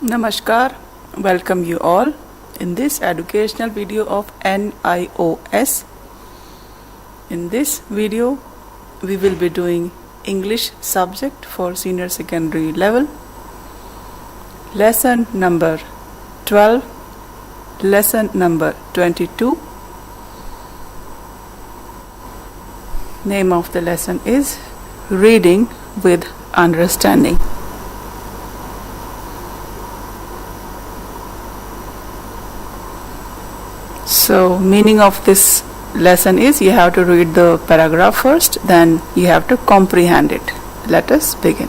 Namaskar, welcome you all in this educational video of NIOS. In this video, we will be doing English subject for senior secondary level, lesson number 12, lesson number 22. Name of the lesson is Reading with Understanding. So meaning of this lesson is you have to read the paragraph first, then you have to comprehend it. Let us begin.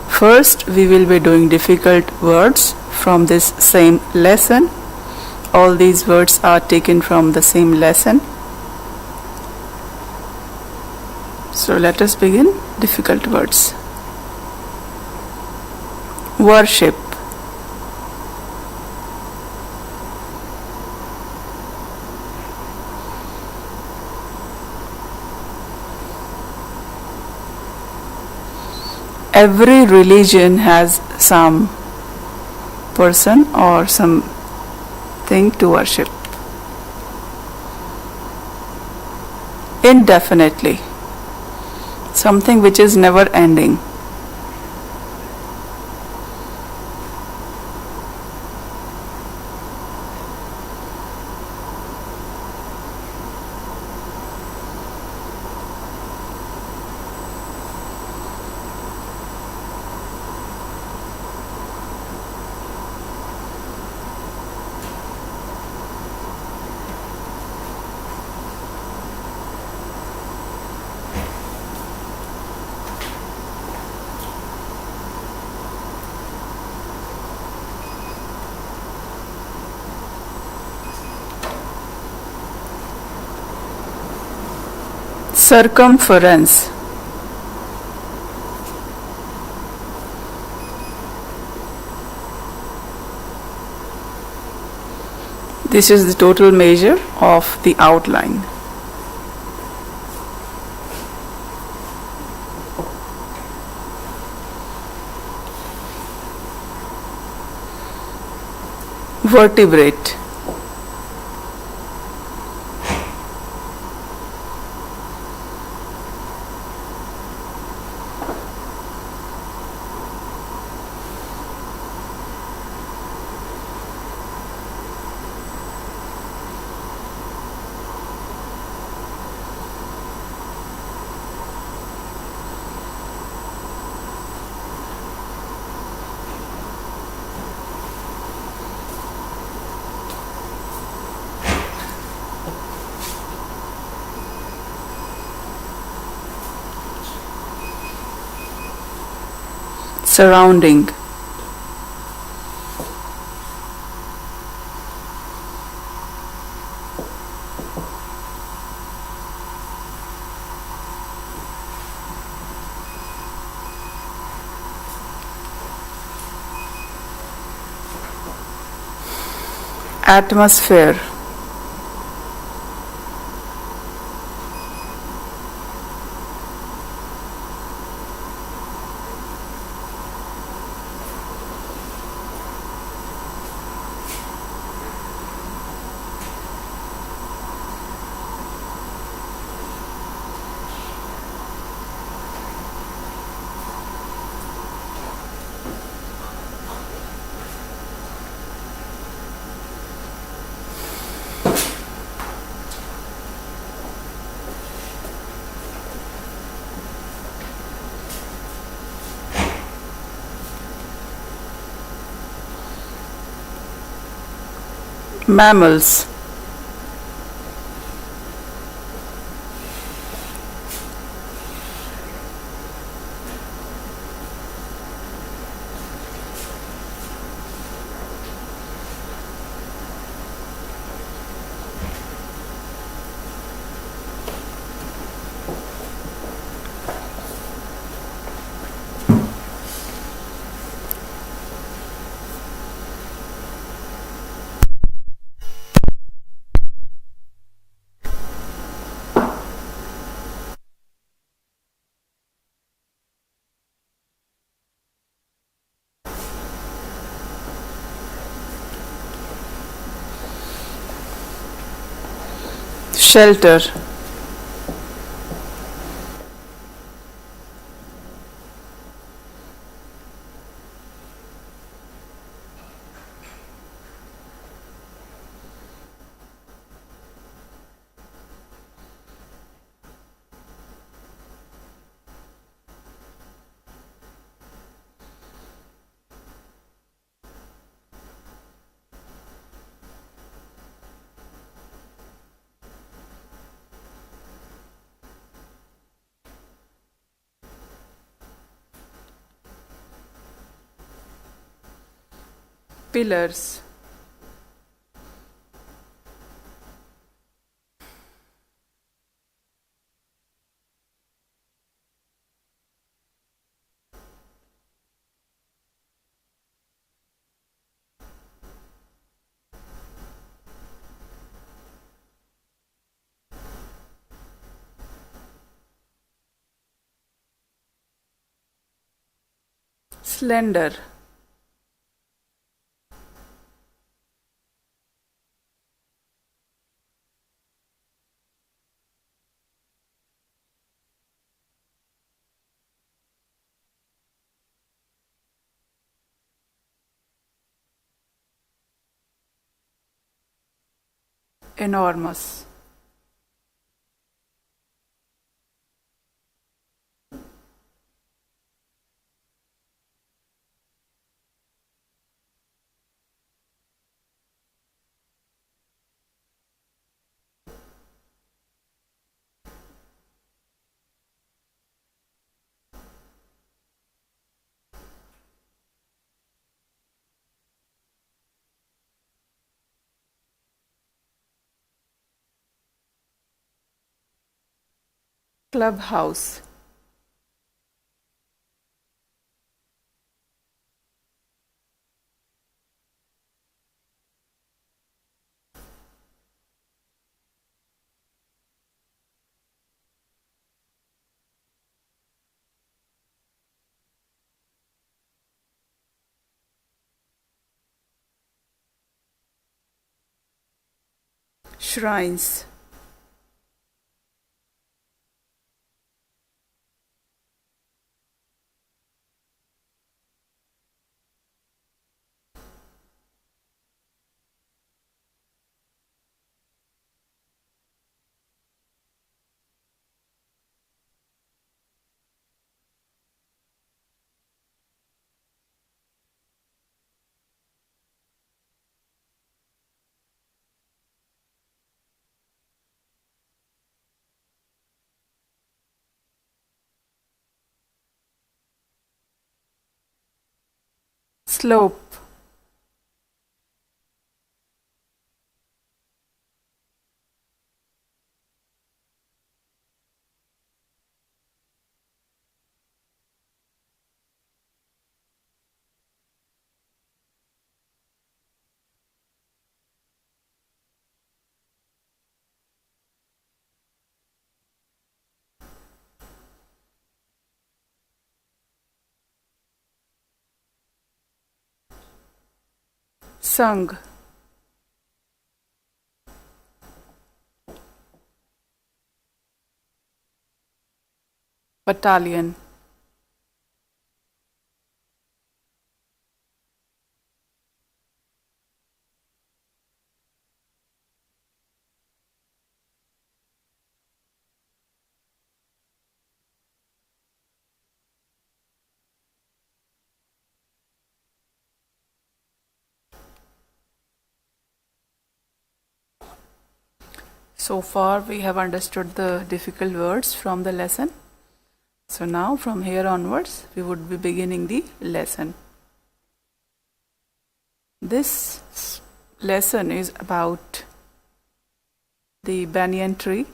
First, we will be doing difficult words from this same lesson. All these words are taken from the same lesson. So let us begin. Difficult words. Worship. Every religion has some person or some thing to worship. Indefinitely. Something which is never ending. Circumference. This is the total measure of the outline. Vertebrate. Surrounding. Atmosphere. Mammals. shelter, pillars, slender, enormous, clubhouse, shrines, slope, sung, battalion, So far we have understood the difficult words from the lesson. So now from here onwards we would be beginning the lesson. This lesson is about the banyan tree,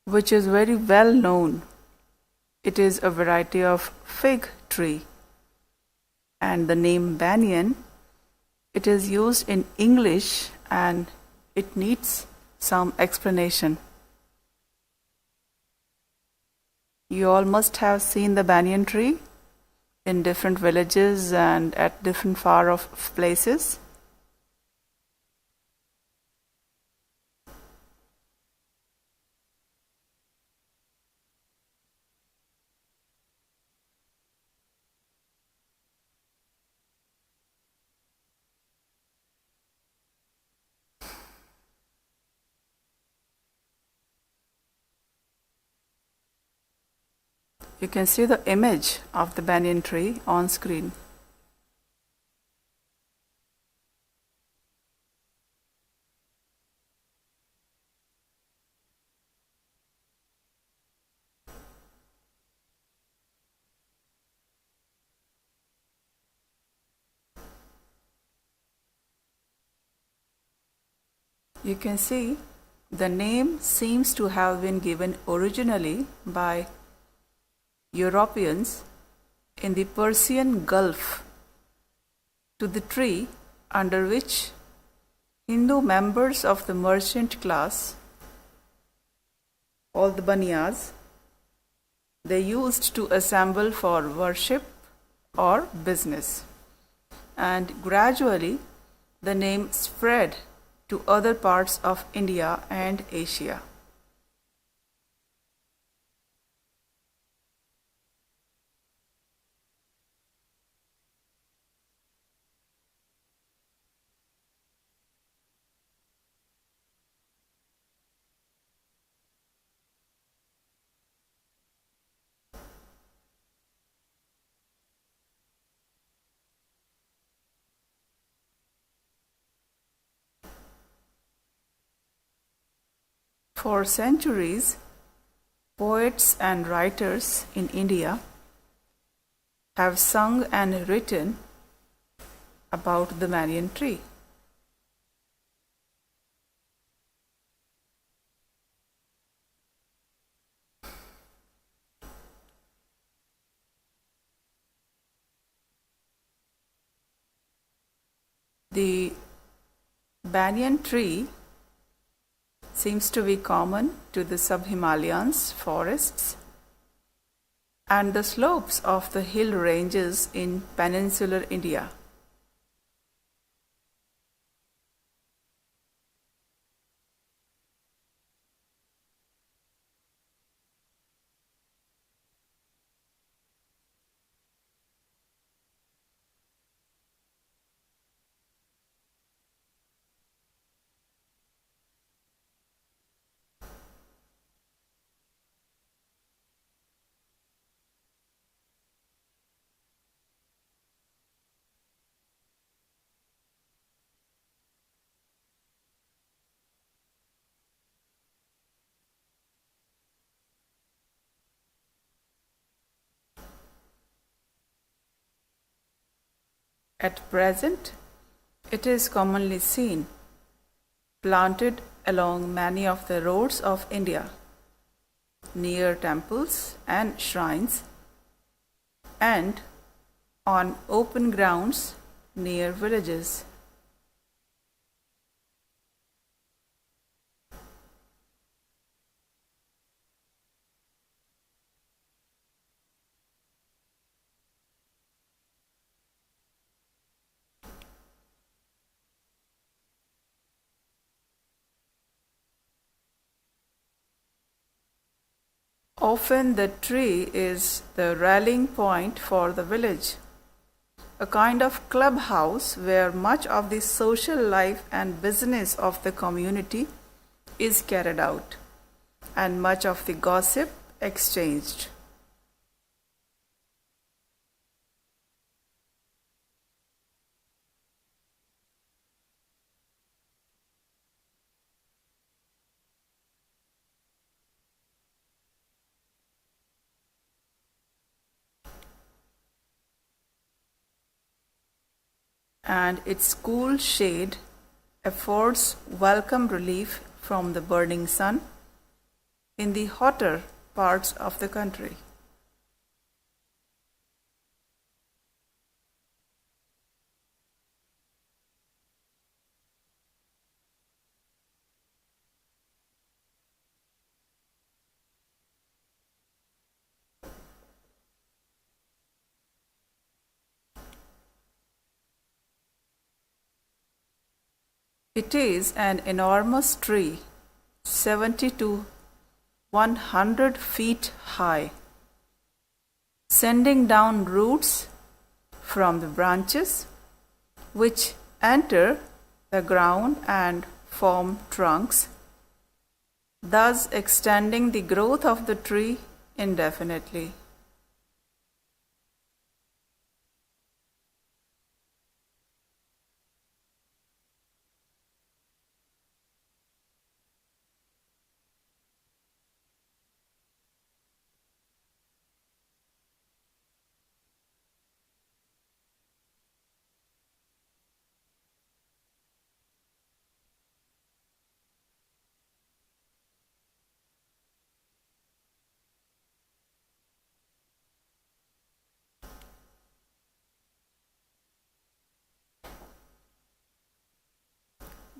which is very well known. It is a variety of fig tree, and the name banyan, it is used in English and it needs some explanation. You all must have seen the banyan tree in different villages and at different far off places. You can see the image of the banyan tree on screen. You can see the name seems to have been given originally by Europeans in the Persian Gulf to the tree under which Hindu members of the merchant class, all the banyas, they used to assemble for worship or business. And gradually the name spread to other parts of India and Asia. For centuries, poets and writers in India have sung and written about the banyan tree. The banyan tree seems to be common to the sub-Himalayan forests and the slopes of the hill ranges in peninsular India. At present, it is commonly seen planted along many of the roads of India, near temples and shrines, and on open grounds near villages. Often the tree is the rallying point for the village, a kind of clubhouse where much of the social life and business of the community is carried out, and much of the gossip exchanged. And its cool shade affords welcome relief from the burning sun in the hotter parts of the country. It is an enormous tree, 70 to 100 feet high, sending down roots from the branches which enter the ground and form trunks, thus extending the growth of the tree indefinitely.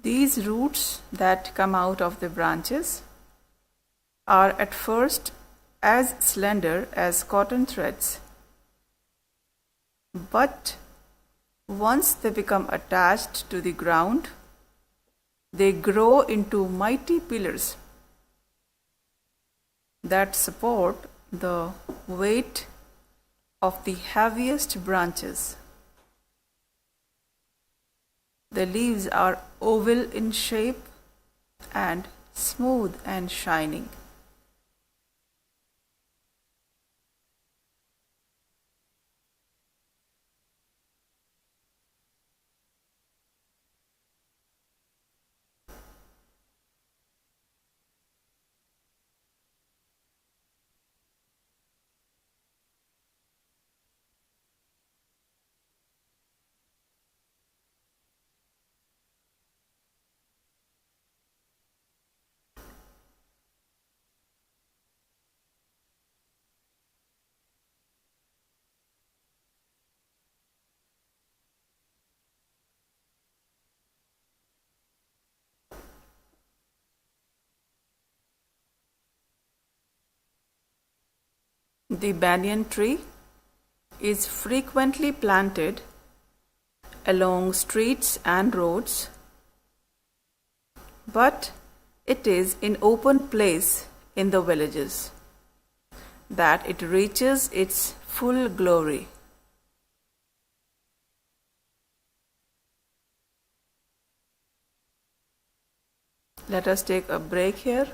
These roots that come out of the branches are at first as slender as cotton threads, but once they become attached to the ground, they grow into mighty pillars that support the weight of the heaviest branches. The leaves are oval in shape and smooth and shining. The banyan tree is frequently planted along streets and roads, but it is in open place in the villages that it reaches its full glory. Let us take a break here.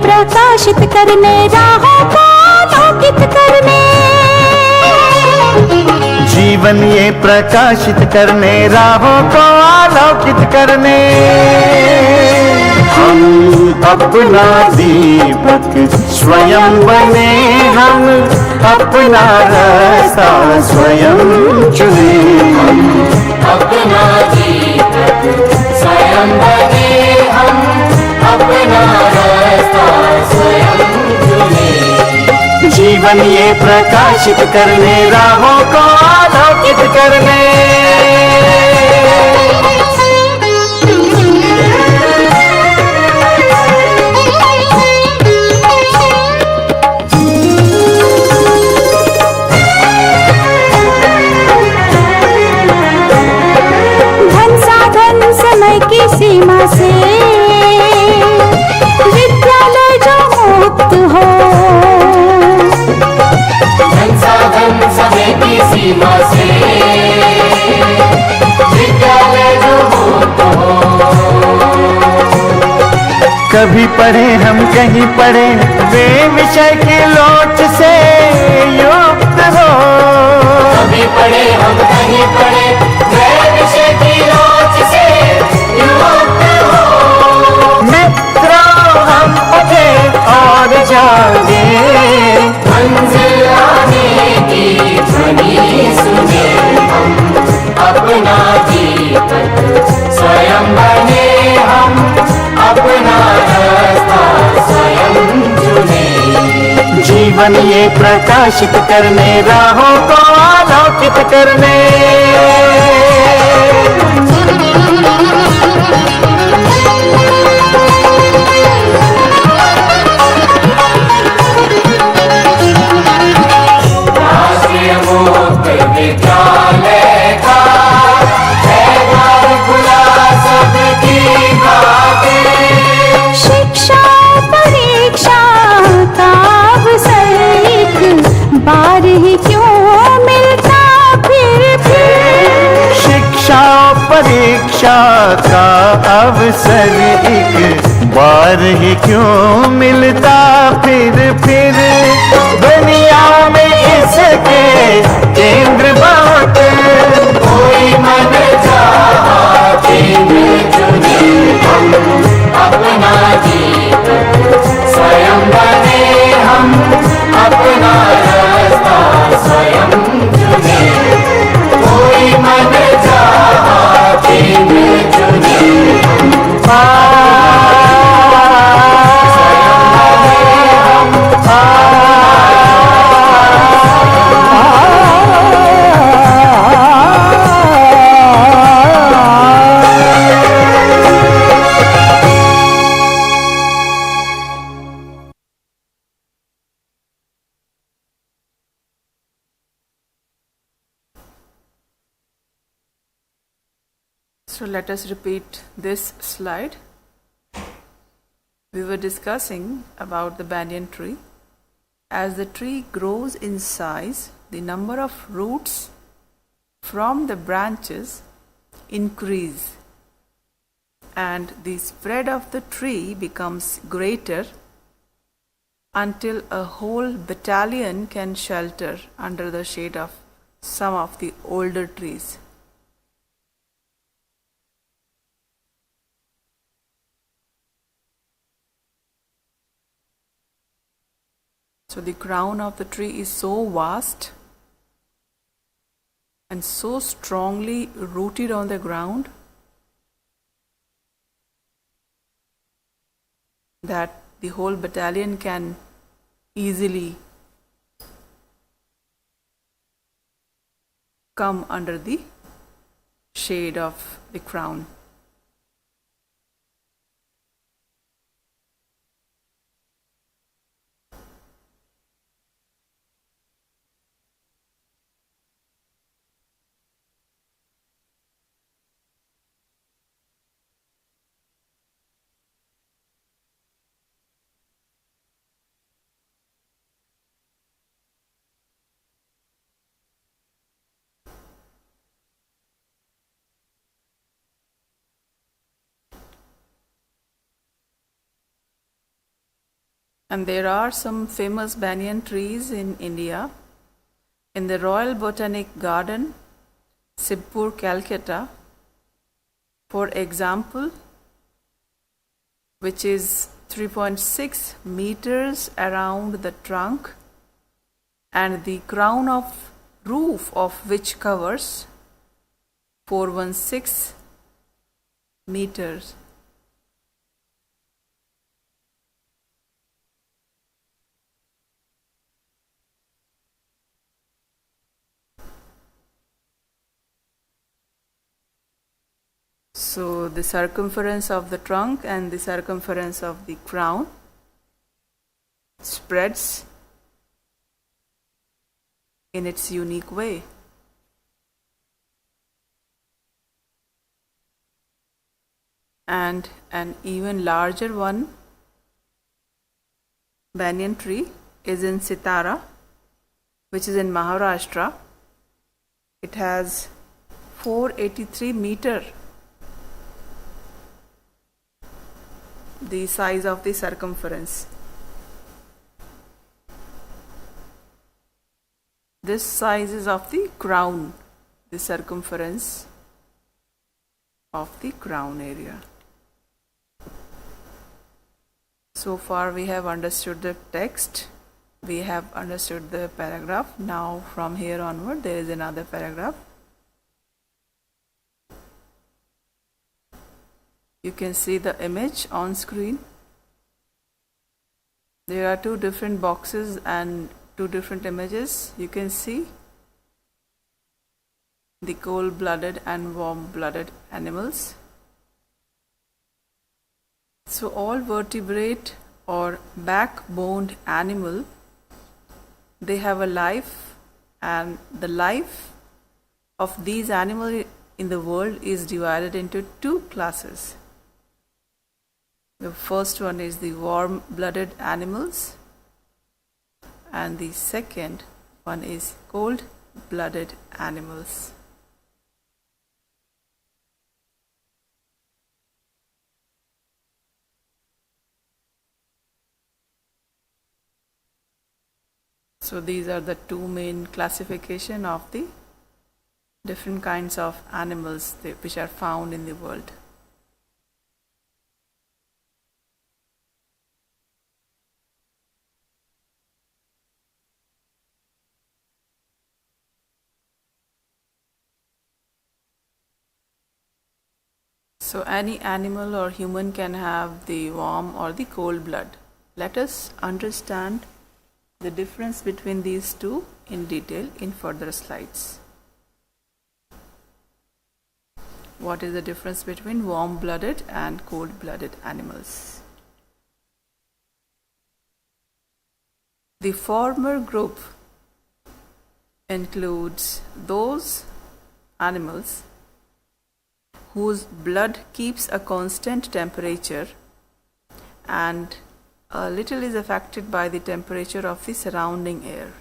प्रकाशित करने राहों को आलोकित करने, जीवन ये प्रकाशित करने राहों को आलोकित करने, हम अपना दीपक स्वयं बने, हम अपना रास्ता स्वयं चुने, हम अपना दीपक स्वयं बने, हम अपना रास्ता स्वयं चुने। जीवन ये प्रकाशित करने राहों को आलोकित करने, धन साधन समय की सीमा से विद्यालय जो मुक्त हो, धन साधन समय की सीमा से विद्यालय जो मुक्त हो। कभी पढ़े हम कहीं पढ़े वे विषय की लोच से युक्त हो, कभी पढ़े हम कहीं पढ़े वे विषय की लोच से युक्त हो। मित्रों हम उठे और जागे, मंजिल आने की ध्वनि सुने, हम अपना दीपक स्वयं बने, हम अपना रास्ता स्वयं चुने। जीवन ये प्रकाशित करने राहों को आलोकित करने, राष्ट्रीय मुक्त विद्यालय का है द्वार खुला सबकी खातिर। शिक्षा परीक्षा का अवसर एक बार ही क्यों मिलता फिर, शिक्षा परीक्षा का अवसर एक बार ही क्यों मिलता फिर दुनिया में इसके केंद्र बहुत। कोई मन चाहा केंद्र चुने हम, अपना जीत स्वयं बने हम, अपना रास्ता स्वयं चुने। कोई मन चाहा केंद्र चुने So let us repeat this slide. We were discussing about the banyan tree. As the tree grows in size, the number of roots from the branches increase and the spread of the tree becomes greater until a whole battalion can shelter under the shade of some of the older trees. So the crown of the tree is so vast and so strongly rooted on the ground that the whole battalion can easily come under the shade of the crown. And there are some famous banyan trees in India. In the Royal Botanic Garden, Sibpur, Calcutta, for example, which is 3.6 meters around the trunk and the crown of roof of which covers 416 meters. So the circumference of the trunk and the circumference of the crown spreads in its unique way. And an even larger one, banyan tree, is in Sitara, which is in Maharashtra. It has 483 meter the size of the circumference. This size is of the crown, the circumference of the crown area. So far we have understood the text, we have understood the paragraph. Now from here onward there is another paragraph. You can see the image on screen. There are two different boxes and two different images. You can see the cold-blooded and warm-blooded animals. So all vertebrate or backboned animal, they have a life, and the life of these animals in the world is divided into two classes. The first one is the warm-blooded animals and the second one is cold-blooded animals. So these are the two main classification of the different kinds of animals which are found in the world. So any animal or human can have the warm or the cold blood. Let us understand the difference between these two in detail in further slides. What is the difference between warm-blooded and cold-blooded animals? The former group includes those animals whose blood keeps a constant temperature and a little is affected by the temperature of the surrounding air.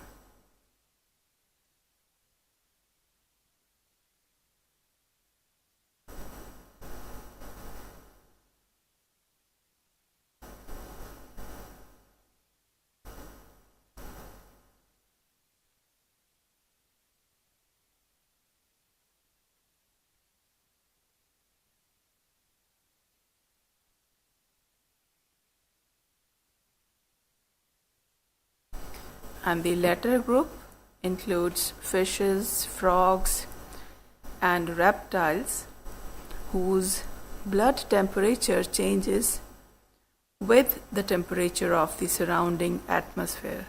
And the latter group includes fishes, frogs, and reptiles whose blood temperature changes with the temperature of the surrounding atmosphere.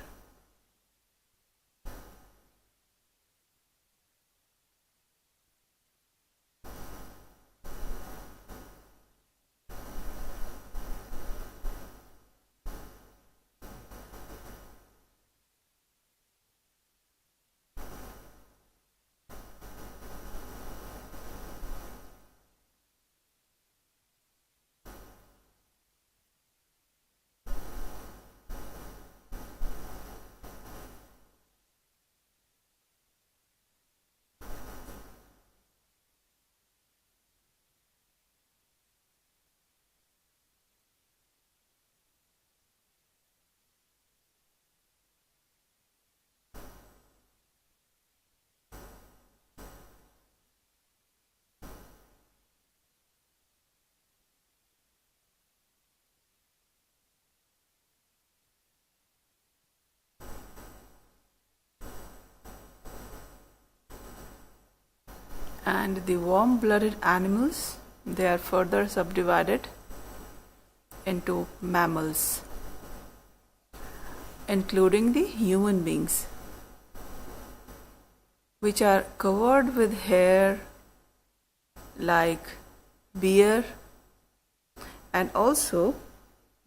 And the warm-blooded animals, they are further subdivided into mammals, including the human beings, which are covered with hair like beard, and also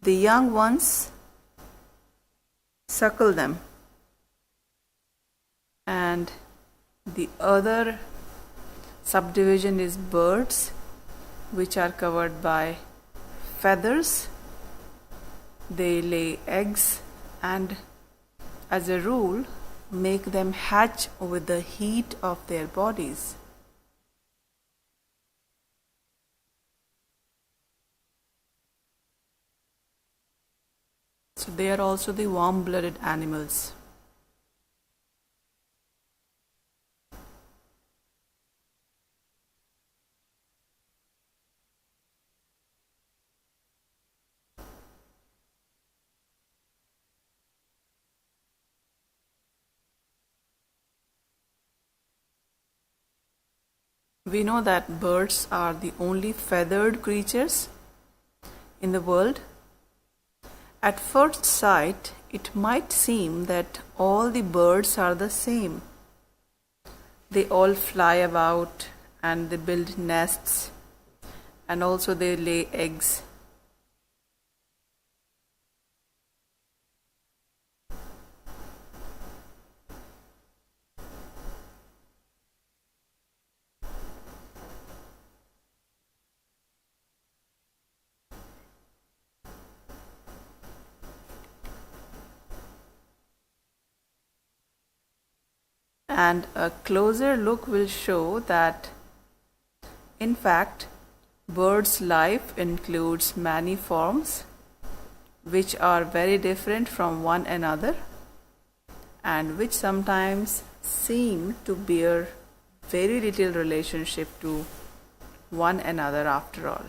the young ones suckle them, and the other subdivision is birds, which are covered by feathers. They lay eggs and as a rule make them hatch with the heat of their bodies. So they are also the warm-blooded animals. We know that birds are the only feathered creatures in the world. At first sight, it might seem that all the birds are the same. They all fly about and they build nests, and also they lay eggs. And a closer look will show that, in fact, birds' life includes many forms which are very different from one another, and which sometimes seem to bear very little relationship to one another after all.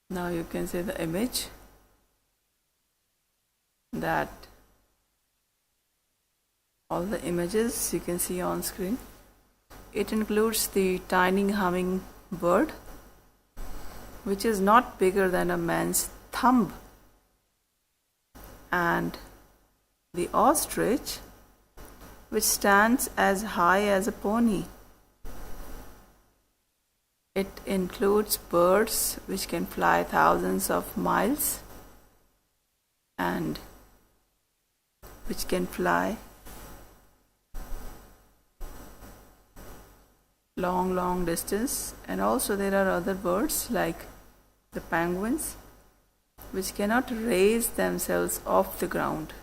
Now you can see the image that all the images you can see on screen. It includes the tiny humming bird, which is not bigger than a man's thumb, and the ostrich, which stands as high as a pony. It includes birds which can fly thousands of miles and which can fly long distance, and also there are other birds like the penguins which cannot raise themselves off the ground.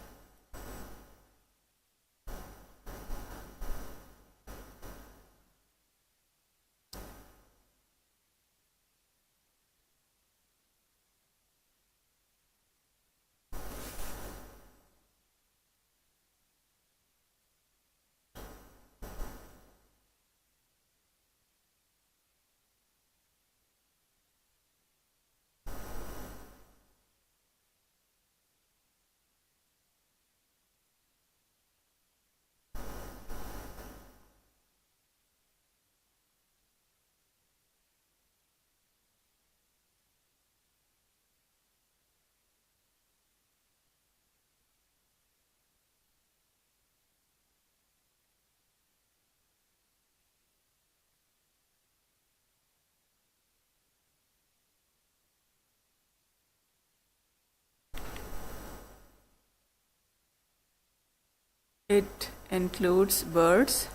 It includes birds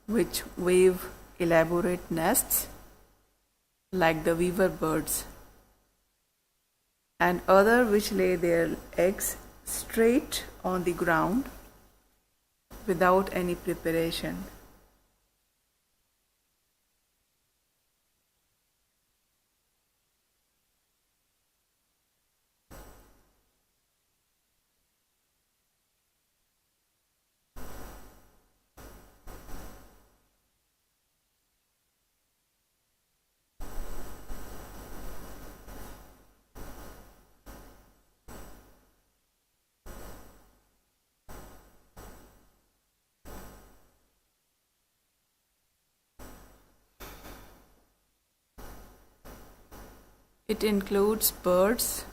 which weave elaborate nests like the weaver birds, and other which lay their eggs straight on the ground without any preparation. It includes birds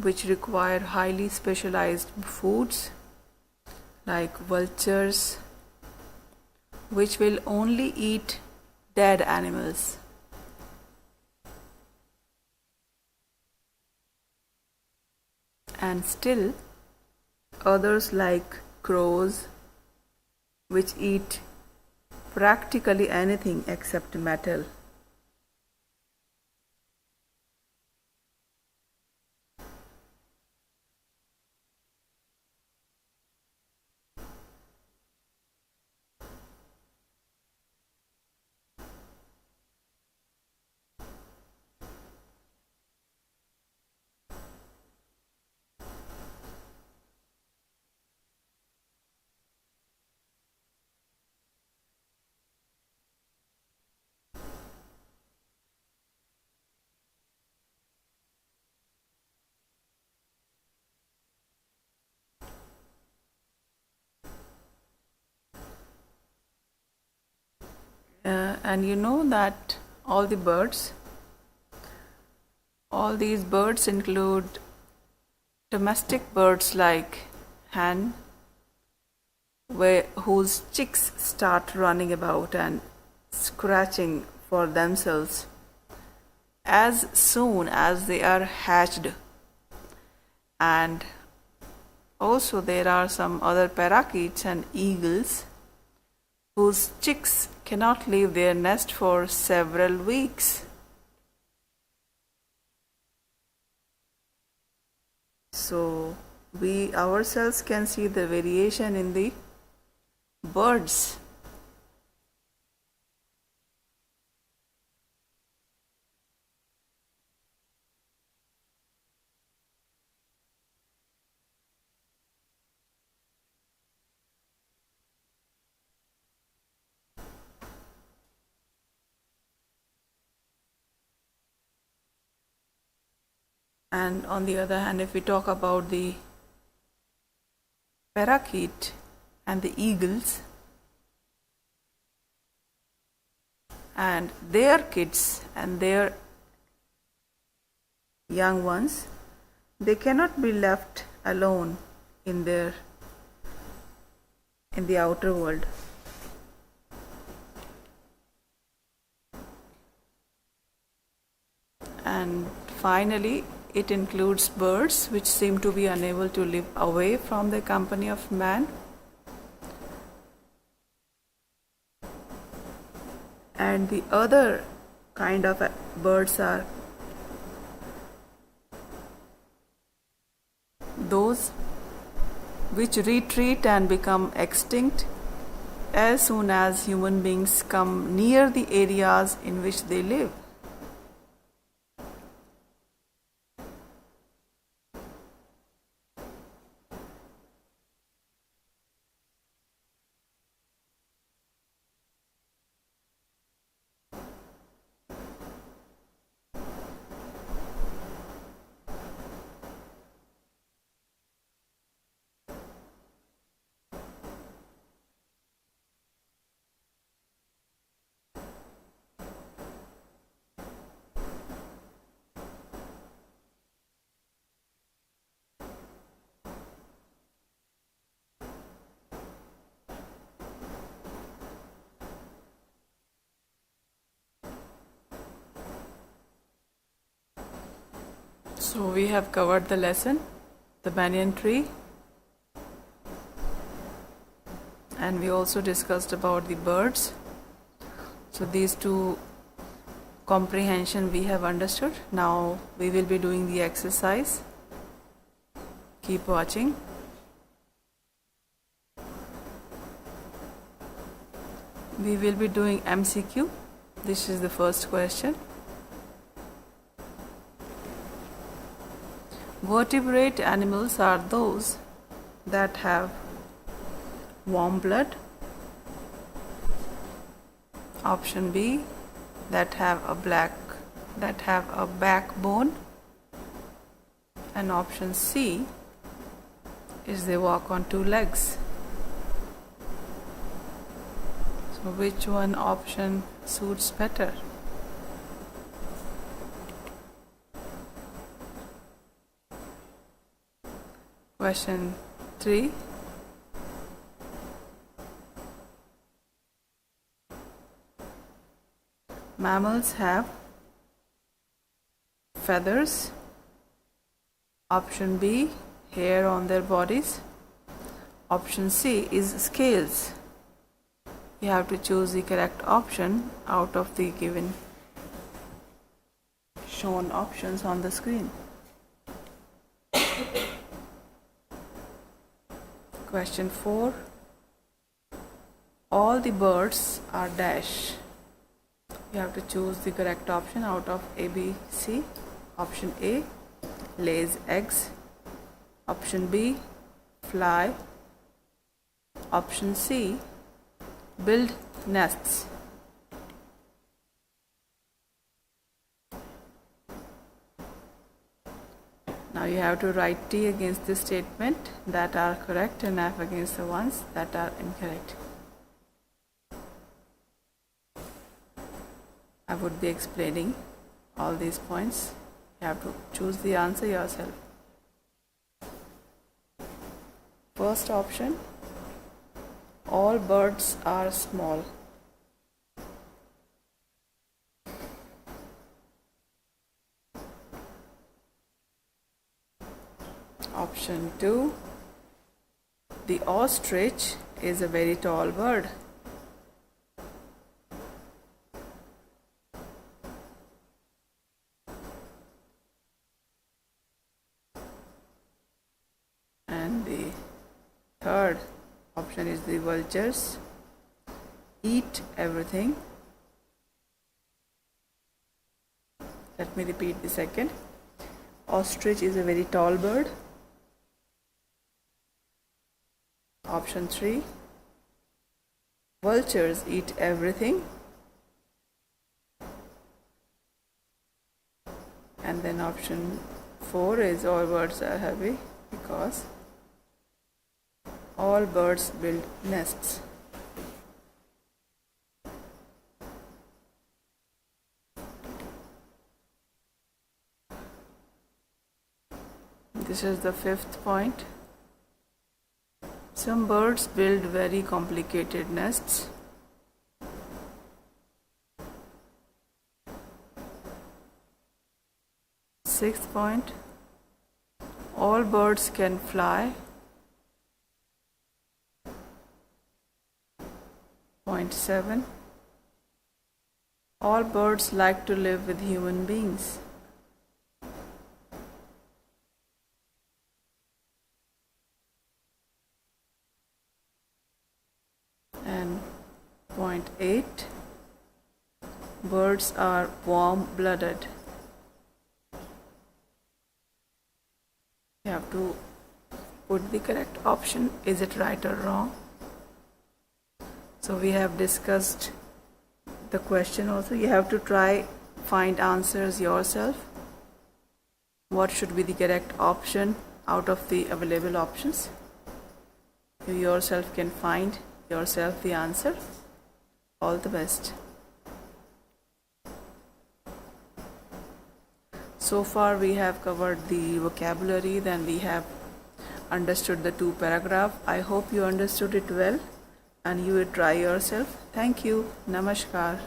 which require highly specialized foods like vultures, which will only eat dead animals. And still others like crows, which eat practically anything except metal. And you know that all these birds include domestic birds like hen, whose chicks start running about and scratching for themselves as soon as they are hatched. And also there are some other parakeets and eagles whose chicks cannot leave their nest for several weeks. So we ourselves can see the variation in the birds. And on the other hand, if we talk about the parakeet and the eagles and their kids and their young ones, they cannot be left alone in the outer world. And finally, it includes birds which seem to be unable to live away from the company of man. And the other kind of birds are those which retreat and become extinct as soon as human beings come near the areas in which they live. So we have covered the lesson, the banyan tree, and we also discussed about the birds. So these two comprehension we have understood. Now we will be doing the exercise. Keep watching. We will be doing MCQ. This is the first question. Vertebrate animals are those that have warm blood. Option B, that have a backbone. And option C is they walk on two legs. So which one option suits better? Question 3. Mammals have feathers. Option B, hair on their bodies. Option C is scales. You have to choose the correct option out of the given shown options on the screen. Question 4. All the birds are dash. You have to choose the correct option out of A, B, C. Option A, lays eggs. Option B, fly. Option C, build nests. Now you have to write T against the statement that are correct and F against the ones that are incorrect. I would be explaining all these points. You have to choose the answer yourself. First option, all birds are small. Option 2, the ostrich is a very tall bird. And the third option is the vulture vultures eat everything. Let me repeat the second. Ostrich is a very tall bird. Option 3. Vultures eat everything. And then option 4 is all birds are heavy because all birds build nests. This is the fifth point. Some birds build very complicated nests. Sixth point. All birds can fly. Point 7. All birds like to live with human beings. And point 8. Birds are warm-blooded. You have to put the correct option. Is it right or wrong? So we have discussed the question also. You have to try find answers yourself. What should be the correct option out of the available options? You yourself can find yourself the answer. All the best. So far we have covered the vocabulary, then we have understood the 2 paragraphs. I hope you understood it well and you will try yourself. Thank you. Namaskar.